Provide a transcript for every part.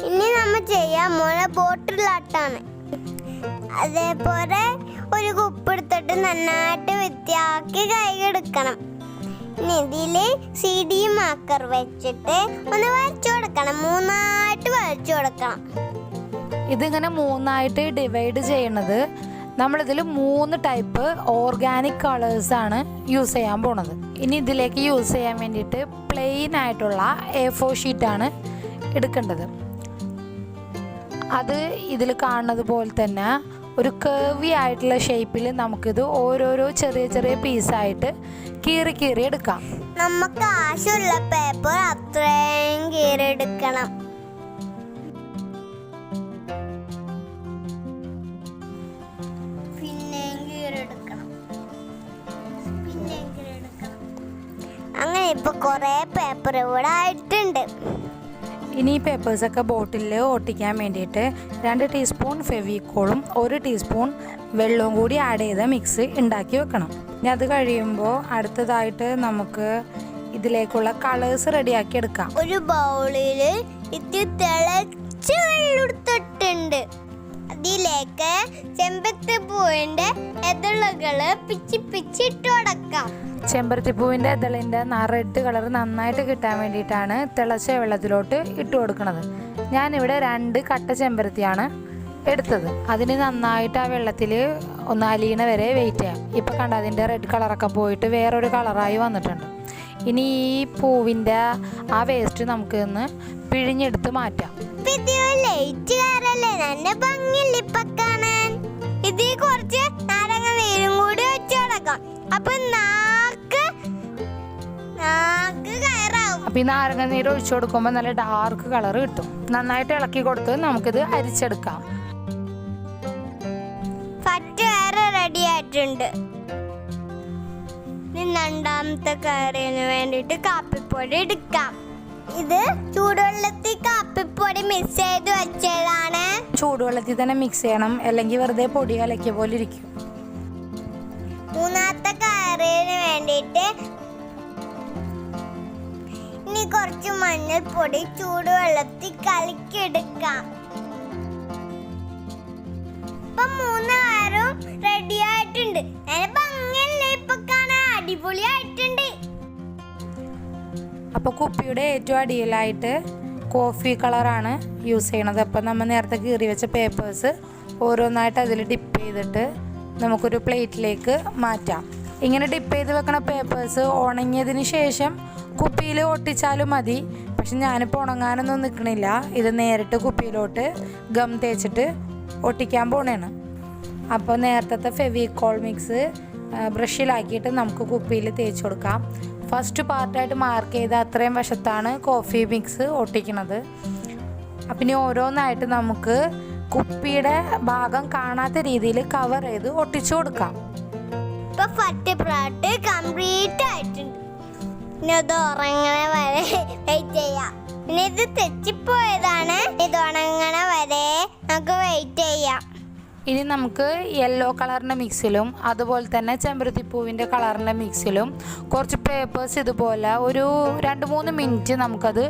ഇനി നമ്മൾ ചെയ്യാൻ പോണ ബോട്ടിലാട്ടാണ്. അതേപോലെ ഒരു കുപ്പി എടുത്തിട്ട് നന്നായിട്ട് വൃത്തിയാക്കി കൈയെടുക്കണം. ഇനി ഇതില് CD മാർക്കർ വെച്ചിട്ട് ഒന്ന് വരച്ചു കൊടുക്കണം. 3ആയിട്ട് വരച്ചു കൊടുക്കണം. ഇതിങ്ങനെ 3ആയിട്ട് ഡിവൈഡ് ചെയ്യണത് നമ്മളിതിൽ 3 ടൈപ്പ് ഓർഗാനിക് കളേഴ്സാണ് യൂസ് ചെയ്യാൻ പോണത്. ഇനി ഇതിലേക്ക് യൂസ് ചെയ്യാൻ വേണ്ടിയിട്ട് പ്ലെയിൻ ആയിട്ടുള്ള A4 ഷീറ്റാണ് എടുക്കേണ്ടത്. അത് ഇതിൽ കാണുന്നത് പോലെ തന്നെ ഒരു കേർവി ആയിട്ടുള്ള ഷേപ്പിൽ നമുക്കിത് ഓരോരോ ചെറിയ ചെറിയ പീസായിട്ട് കീറി കീറി എടുക്കാം. നമുക്ക് ആവശ്യമുള്ള പേപ്പർ അത്രയും കീറി എടുക്കണം. അങ്ങനെ ഇപ്പൊ കുറെ പേപ്പർ ഇവിടെ ആയിട്ടുണ്ട്. ഇനി ഈ പേപ്പേഴ്സൊക്കെ ബോട്ടിലിൽ ഒട്ടിക്കാൻ വേണ്ടിയിട്ട് 2 ടീസ്പൂൺ ഫെവിക്കോളും 1 ടീസ്പൂൺ വെള്ളവും കൂടി ആഡ് ചെയ്ത മിക്സ് ഉണ്ടാക്കി വെക്കണം. ഇനി അത് കഴിയുമ്പോൾ അടുത്തതായിട്ട് നമുക്ക് ഇതിലേക്കുള്ള കളേഴ്സ് റെഡിയാക്കി എടുക്കാം. ഒരു ബൗളിൽ ഇത് തിളച്ച വെള്ളം എടുത്തിട്ടുണ്ട്. അതിലേക്ക് ചെമ്പരത്തിപ്പൂവിന്റെ ഇതളുകള് പിച്ചിട്ട് കൊടുക്കാം. ചെമ്പരത്തിപ്പൂവിൻ്റെ ഇതളിൻ്റെ റെഡ് കളർ നന്നായിട്ട് കിട്ടാൻ വേണ്ടിയിട്ടാണ് തിളച്ച വെള്ളത്തിലോട്ട് ഇട്ട് കൊടുക്കുന്നത്. ഞാനിവിടെ 2 കട്ട ചെമ്പരത്തിയാണ് എടുത്തത്. അതിന് നന്നായിട്ട് ആ വെള്ളത്തിൽ ഒന്ന് അലിയണ വരെ വെയിറ്റ് ചെയ്യാം. ഇപ്പം കണ്ട അതിൻ്റെ റെഡ് കളറൊക്കെ പോയിട്ട് വേറൊരു കളറായി വന്നിട്ടുണ്ട്. ഇനി ഈ പൂവിൻ്റെ ആ വേസ്റ്റ് നമുക്ക് ഒന്ന് പിഴിഞ്ഞെടുത്ത് മാറ്റാം. ഇതിൽ കുറച്ച് നാരങ്ങ നീരും കൂടി വെച്ച് കൊടുക്കാം. അപ്പൊ ഈ നാരങ്ങ നീര് ഒഴിച്ചു കൊടുക്കുമ്പോൾ നല്ല ഡാർക്ക് കളർ കിട്ടും. നന്നായിട്ട് ഇളക്കി കൊടുത്ത് നമുക്കിത് അരിച്ചെടുക്കാം. റെഡി ആയിട്ടുണ്ട്. രണ്ടാമത്തെ കറിന് വേണ്ടിട്ട് കാപ്പിപ്പൊടി എടുക്കാം. ഇത് ചൂടുവെള്ളത്തിൽ കാപ്പിപ്പൊടി മിക്സ് ചെയ്ത് വെച്ചതാണ്. ചൂടുവെള്ളത്തിൽ തന്നെ മിക്സ് ചെയ്യണം, അല്ലെങ്കിൽ വെറുതെ പൊടി കലക്കിയ പോലെ ഇരിക്കും. മൂന്നാമത്തെ കറിന് വേണ്ടിട്ട് ഇനി കുറച്ച് മഞ്ഞൾപ്പൊടി ചൂടുവെള്ളത്തിൽ കലക്കിയെടുക്കാം. ഇപ്പൊ 3 കാരും റെഡി ആയിട്ടുണ്ട്. ഇപ്പൊ കാണാൻ അടിപൊളിയായിട്ടുണ്ട്. അപ്പോൾ കുപ്പിയുടെ ഏറ്റവും അടിയിലായിട്ട് കോഫി കളറാണ് യൂസ് ചെയ്യണത്. അപ്പം നമ്മൾ നേരത്തെ കീറി വെച്ച പേപ്പേഴ്സ് ഓരോന്നായിട്ട് അതിൽ ഡിപ്പ് ചെയ്തിട്ട് നമുക്കൊരു പ്ലേറ്റിലേക്ക് മാറ്റാം. ഇങ്ങനെ ഡിപ്പ് ചെയ്ത് വെക്കണ പേപ്പേഴ്സ് ഉണങ്ങിയതിന് ശേഷം കുപ്പിയിൽ ഒട്ടിച്ചാലും മതി. പക്ഷെ ഞാനിപ്പോൾ ഉണങ്ങാനൊന്നും നിൽക്കണില്ല. ഇത് നേരിട്ട് കുപ്പിയിലോട്ട് ഗം തേച്ചിട്ട് ഒട്ടിക്കാൻ പോണേണ്. അപ്പോൾ നേരത്തെ ഫെവിക്കോൾ മിക്സ് ബ്രഷിലാക്കിയിട്ട് നമുക്ക് കുപ്പിയിൽ തേച്ച് കൊടുക്കാം. ഫസ്റ്റ് പാർട്ടായിട്ട് മാർക്ക് ചെയ്ത അത്രയും വശത്താണ് കോഫി മിക്സ് ഒട്ടിക്കുന്നത്. അപ്പം ഇനി ഓരോന്നായിട്ട് നമുക്ക് കുപ്പിയുടെ ഭാഗം കാണാത്ത രീതിയിൽ കവർ ചെയ്ത് ഒട്ടിച്ചു കൊടുക്കാം. ഇപ്പൊ ഫസ്റ്റ് പാർട്ട് കംപ്ലീറ്റ് ആയിട്ടുണ്ട്. ഇനി അത് ഉറങ്ങണ വരെ വെയിറ്റ് ചെയ്യാം. പിന്നെ ഇത് തെച്ചിപ്പോയതാണ്. ഇത് ഉണങ്ങണ വരെ നമുക്ക് വെയിറ്റ് ചെയ്യാം. ഇനി നമുക്ക് യെല്ലോ കളറിൻ്റെ മിക്സിലും അതുപോലെ തന്നെ ചെമ്പരത്തിപ്പൂവിൻ്റെ കളറിൻ്റെ മിക്സിലും കുറച്ച് പേപ്പേഴ്സ് ഇതുപോലെ ഒരു 2-3 മിനിറ്റ് നമുക്കത്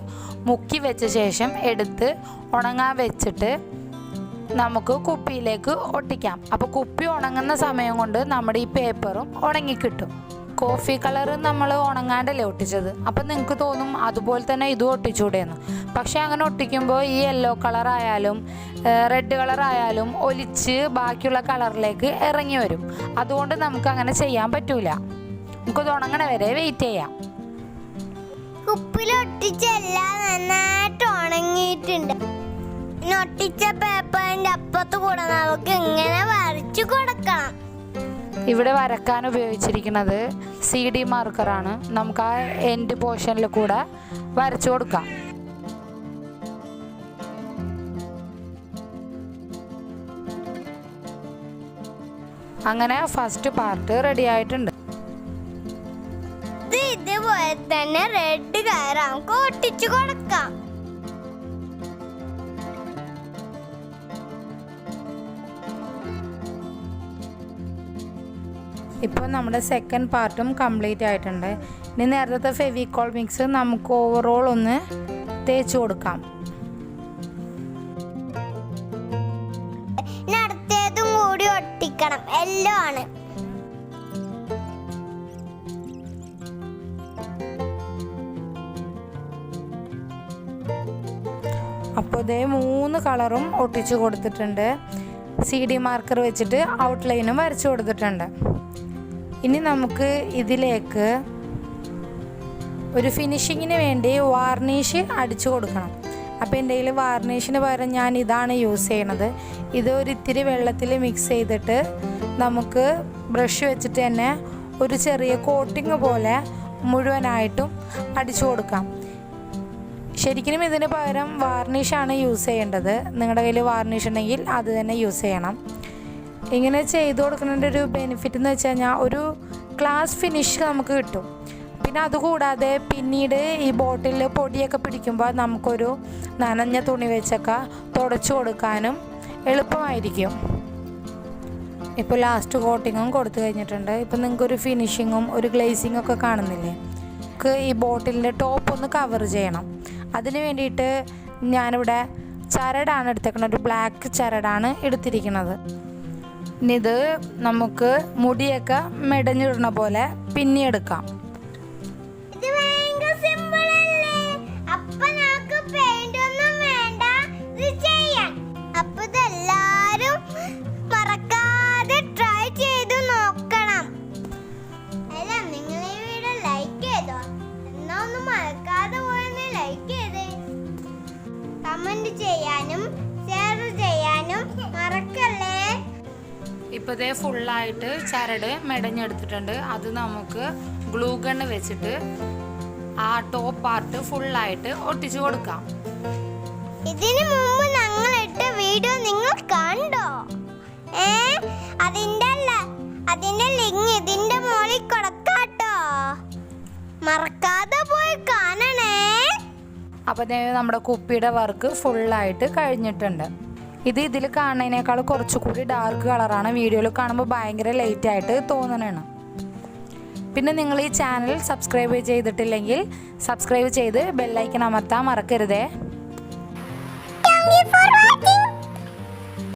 മുക്കി വെച്ച ശേഷം എടുത്ത് ഉണങ്ങാൻ വെച്ചിട്ട് നമുക്ക് കുപ്പിയിലേക്ക് ഒട്ടിക്കാം. അപ്പോൾ കുപ്പി ഉണങ്ങുന്ന സമയം കൊണ്ട് നമ്മുടെ ഈ പേപ്പറും ഉണങ്ങിക്കിട്ടും. കോഫി കളർ നമ്മൾ ഉണങ്ങാണ്ടല്ലേ ഒട്ടിച്ചത്. അപ്പം നിങ്ങൾക്ക് തോന്നും അതുപോലെ തന്നെ ഇതും ഒട്ടിച്ചൂടെയെന്ന്. പക്ഷേ അങ്ങനെ ഒട്ടിക്കുമ്പോൾ ഈ യെല്ലോ കളറായാലും റെഡ് കളറായാലും ഒലിച്ച് ബാക്കിയുള്ള കളറിലേക്ക് ഇറങ്ങി വരും. അതുകൊണ്ട് നമുക്ക് അങ്ങനെ ചെയ്യാൻ പറ്റൂല. നമുക്കത് ഉണങ്ങണ വരെ വെയിറ്റ് ചെയ്യാം. കുപ്പിലൊട്ടിച്ചെല്ലാം നന്നായിട്ട് ഉണങ്ങിയിട്ടുണ്ട്. ഒട്ടിച്ച പേപ്പറിന്റെ അപ്പുറത്ത് കൂടെ നമുക്ക് ഇങ്ങനെ വരച്ചു കൊടുക്കണം. ഇവിടെ വരക്കാൻ ഉപയോഗിച്ചിരിക്കുന്നത് CD മാർക്കറാണ്. നമുക്ക് ആ എൻഡ് പോർഷനിൽ കൂടെ വരച്ചു കൊടുക്കാം. അങ്ങനെ ഫസ്റ്റ് പാർട്ട് റെഡി ആയിട്ടുണ്ട്. ഇതുപോലെ തന്നെ റെഡ് കളർ നമുക്ക് ഒട്ടിച്ചു കൊടുക്കാം. ഇപ്പോൾ നമ്മുടെ സെക്കൻഡ് പാർട്ടും കംപ്ലീറ്റ് ആയിട്ടുണ്ട്. ഇനി നേരത്തെ ഫെവിക്കോൾ മിക്സ് നമുക്ക് ഓവറോൾ ഒന്ന് തേച്ച് കൊടുക്കാം. കൊടുക്കണം. യെല്ലോ ആണ്. അപ്പോൾ ഇതേ 3 കളറും ഒട്ടിച്ചു കൊടുത്തിട്ടുണ്ട്. CD മാർക്കർ വെച്ചിട്ട് ഔട്ട്ലൈനും വരച്ചു കൊടുത്തിട്ടുണ്ട്. ഇനി നമുക്ക് ഇതിലേക്ക് ഒരു ഫിനിഷിങ്ങിന് വേണ്ടി വാർണിഷ് അടിച്ചു കൊടുക്കണം. അപ്പോൾ എൻ്റെ കയ്യിൽ വാർണിഷിന് പകരം ഞാൻ ഇതാണ് യൂസ് ചെയ്യണത്. ഇത് ഒരു ഇത്തിരി വെള്ളത്തിൽ മിക്സ് ചെയ്തിട്ട് നമുക്ക് ബ്രഷ് വെച്ചിട്ട് തന്നെ ഒരു ചെറിയ കോട്ടിങ് പോലെ മുഴുവനായിട്ടും അടിച്ചു കൊടുക്കാം. ശരിക്കും ഇതിന് പകരം വാർണിഷാണ് യൂസ് ചെയ്യേണ്ടത്. നിങ്ങളുടെ കയ്യിൽ വാർണിഷ് ഉണ്ടെങ്കിൽ അത് തന്നെ യൂസ് ചെയ്യണം. ഇങ്ങനെ ചെയ്ത് കൊടുക്കുന്നതിൻ്റെ ഒരു ബെനിഫിറ്റ് എന്ന് വെച്ച് കഴിഞ്ഞാൽ ഒരു ക്ലാസ് ഫിനിഷ് നമുക്ക് കിട്ടും. പിന്നെ അതുകൂടാതെ പിന്നീട് ഈ ബോട്ടിൽ പൊടിയൊക്കെ പിടിക്കുമ്പോൾ നമുക്കൊരു നനഞ്ഞ തുണി വെച്ചൊക്കെ തുടച്ചു കൊടുക്കാനും എളുപ്പമായിരിക്കും. ഇപ്പോൾ ലാസ്റ്റ് കോട്ടിങ്ങും കൊടുത്തു കഴിഞ്ഞിട്ടുണ്ട്. ഇപ്പോൾ നിങ്ങൾക്കൊരു ഫിനിഷിങ്ങും ഒരു ഗ്ലേസിങ്ങും ഒക്കെ കാണുന്നില്ലേ? നമുക്ക് ഈ ബോട്ടിലിൻ്റെ ടോപ്പ് ഒന്ന് കവർ ചെയ്യണം. അതിന് വേണ്ടിയിട്ട് ഞാനിവിടെ ചരടാണ് എടുത്തേക്കുന്നത്. ഒരു ബ്ലാക്ക് ചരടാണ് എടുത്തിരിക്കുന്നത്. ഇനി ഇത് നമുക്ക് മുടിയൊക്കെ മെടഞ്ഞിടുന്ന പോലെ പിന്നിയെടുക്കാം. ഇത് ഭയങ്കര സിമ്പിൾ അല്ലേ? അപ്പൊ നമുക്ക് പെയിന്റ് ഒന്നും വേണ്ട ഇത് ചെയ്യാൻ. അപ്പൊ ഇതെല്ലാരും മറക്കാതെ ട്രൈ ചെയ്ത് നോക്കണം. അല്ല, നിങ്ങൾ ഈ വീഡിയോ ലൈക്ക് ചെയ്തോ? എന്നാ ഒന്നും മറക്കാതെ പോയെന്ന് ലൈക്ക് ചെയ്തേ. കമന്റ് ചെയ്യാനും ഷെയർ ചെയ്യാനും മറക്കല്ലേ. ഇപ്പോൾ ഇതേ ഫുള്ളായിട്ട് ചരട് മെടഞ്ഞെടുത്തിട്ടുണ്ട്. അത് നമുക്ക് ഗ്ലൂ ഗണ്ണ് വെച്ചിട്ട് ആ ടോപ്പ് പാർട്ട് ഫുള്ളായിട്ട് ഒട്ടിച്ചു കൊടുക്കാം. ഇതിനു മുമ്പ് ഞങ്ങൾ ഇട്ട വീഡിയോ നിങ്ങൾ കണ്ടോ? അതിന്റെ ലിങ്ക് ഇതിന്റെ മുകളിൽ കൊടുക്കാട്ടോ. മറക്കാതെ പോയി കാണണേ. അപ്പോൾ നമ്മുടെ കുപ്പിയുടെ വർക്ക് ഫുള്ളായിട്ട് കഴിഞ്ഞിട്ടുണ്ട്. ഇതിൽ കാണുന്നതിനേക്കാൾ കുറച്ചുകൂടി ഡാർക്ക് കളറാണ്. വീഡിയോയിൽ കാണുമ്പോൾ ഭയങ്കര ലൈറ്റായിട്ട് തോന്നണതാണ്. പിന്നെ നിങ്ങൾ ഈ ചാനൽ സബ്സ്ക്രൈബ് ചെയ്തിട്ടില്ലെങ്കിൽ സബ്സ്ക്രൈബ് ചെയ്ത് ബെല്ലൈക്കൺ അമർത്താൻ മറക്കരുതേ. Thank you for watching.